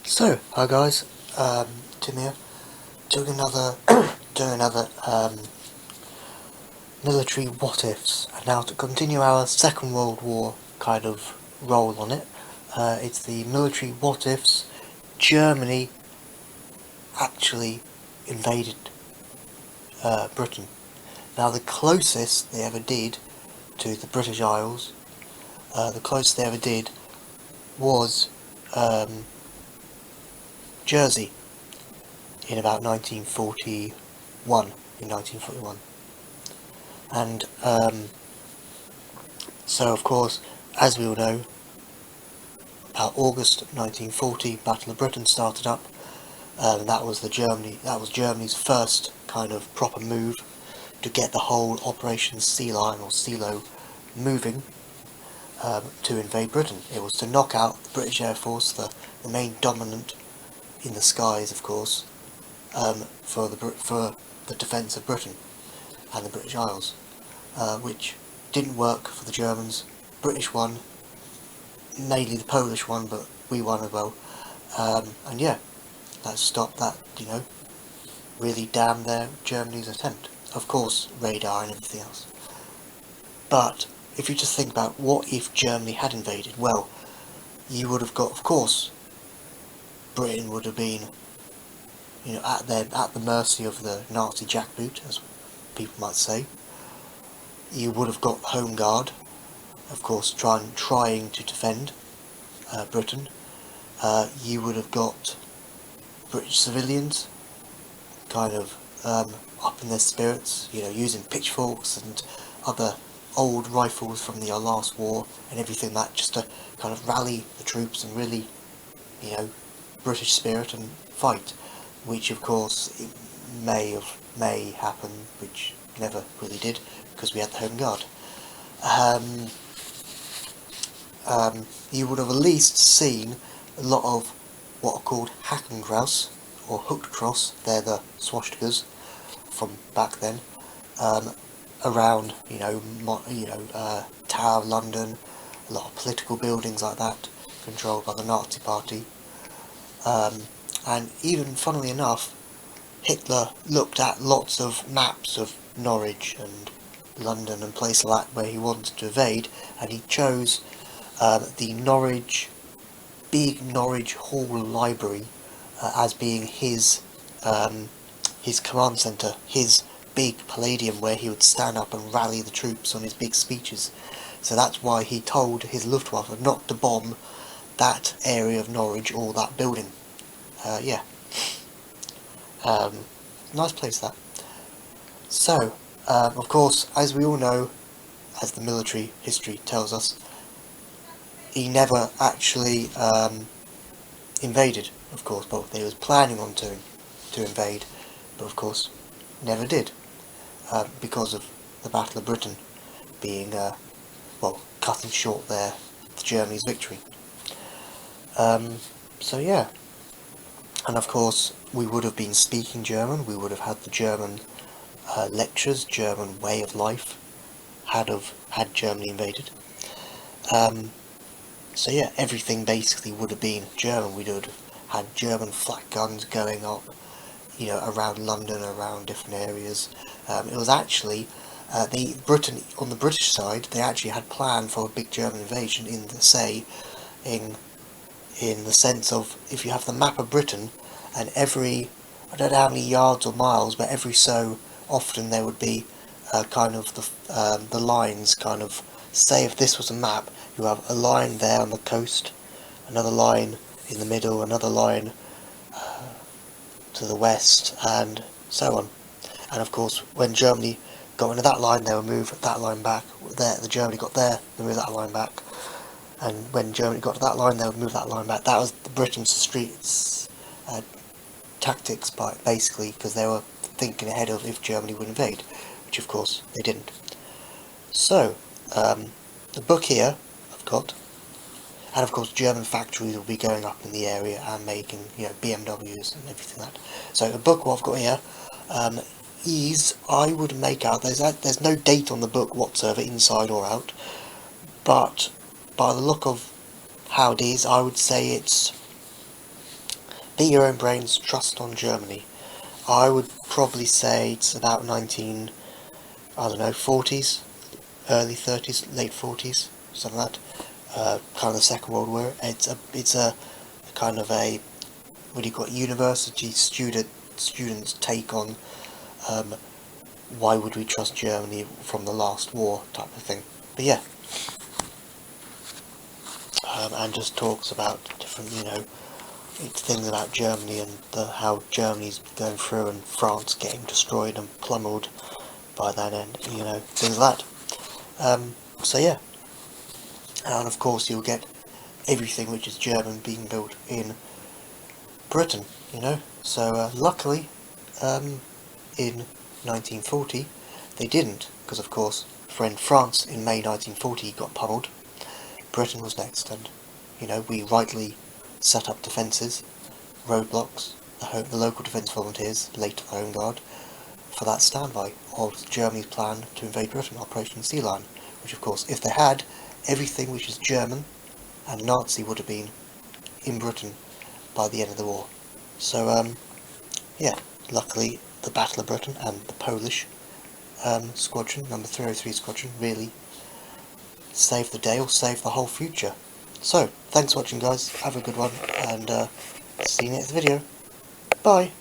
So, hi guys, Tim here, doing another, military what-ifs, and now to continue our Second World War kind of roll on it, it's the military what-ifs. Germany actually invaded Britain. Now the closest they ever did to the British Isles, the closest they ever did was Jersey in about 1941. And so of course, as we all know, about August 1940, Battle of Britain started up. That was Germany's first kind of proper move to get the whole Operation Sea Lion or CeeLo moving to invade Britain. It was to knock out the British Air Force, the main dominant in the skies, of course, for the defence of Britain and the British Isles, which didn't work for the Germans. British won, mainly the Polish one, but we won as well. And yeah, that stopped that, really damned Germany's attempt. Of course, radar and everything else. But if you just think about what if Germany had invaded, well, you would have got, of course, Britain would have been, at the mercy of the Nazi jackboot, as people might say. You would have got Home Guard, of course, trying to defend Britain. You would have got British civilians, kind of up in their spirits, using pitchforks and other old rifles from the last war and everything that, just to kind of rally the troops and really, British spirit and fight, which of course it may happen, which never really did, because we had the Home Guard. You would have at least seen a lot of what are called Hakenkraus or hooked cross. They're the swastikas from back then, around Tower of London, a lot of political buildings like that controlled by the Nazi Party. And even funnily enough, Hitler looked at lots of maps of Norwich and London and places like that where he wanted to invade, and he chose the big Norwich Hall Library as being his command centre, his big palladium where he would stand up and rally the troops on his big speeches. So that's why he told his Luftwaffe not to bomb that area of Norwich or that building. Nice place, that. So, of course, as we all know, as the military history tells us, he never actually invaded, of course. Well, they was planning on to invade, but of course never did, because of the Battle of Britain being, cutting short the Germany's victory. So yeah, and of course we would have been speaking German, we would have had the German lectures, German way of life, had Germany invaded. So yeah, everything basically would have been German. We would have had German flak guns going up, around London, around different areas. It was actually, Britain, on the British side, they actually had planned for a big German invasion in the sense of, if you have the map of Britain, and every, I don't know how many yards or miles, but every so often there would be kind of the lines, kind of, say if this was a map, you have a line there on the coast, another line in the middle, another line to the west, and so on. And of course, when Germany got into that line, they would move that line back. The Germany got there, they moved that line back. And when Germany got to that line, they would move that line back. That was the Britain's tactics, basically, because they were thinking ahead of if Germany would invade, which of course they didn't. So, the book here I've got, and of course German factories will be going up in the area and making, BMWs and everything like that. So the book what I've got here is, I would make out, there's no date on the book whatsoever, inside or out, but by the look of how it is, I would say it's Be your own brains, trust on Germany. I would probably say it's about 40s, early 30s, late 40s, something like that. Kind of the Second World War. It's a kind of a, what do you call it, university students' take on why would we trust Germany from the last war type of thing. But yeah, and just talks about different, things about Germany and how Germany's going through and France getting destroyed and plummeled by that end, things like that. So yeah, and of course you'll get everything which is German being built in Britain, So luckily, in 1940, they didn't, because of course, when France in May 1940 got pummeled, Britain was next, and we rightly set up defences, roadblocks, the local defence volunteers, later the Home Guard, for that standby of Germany's plan to invade Britain, Operation Sea Lion, which of course, if they had, everything which is German and Nazi would have been in Britain by the end of the war. So, yeah, luckily the Battle of Britain and the Polish squadron, number 303 squadron, really saved the day, or saved the whole future. So, thanks for watching guys, have a good one, and see you next video. Bye!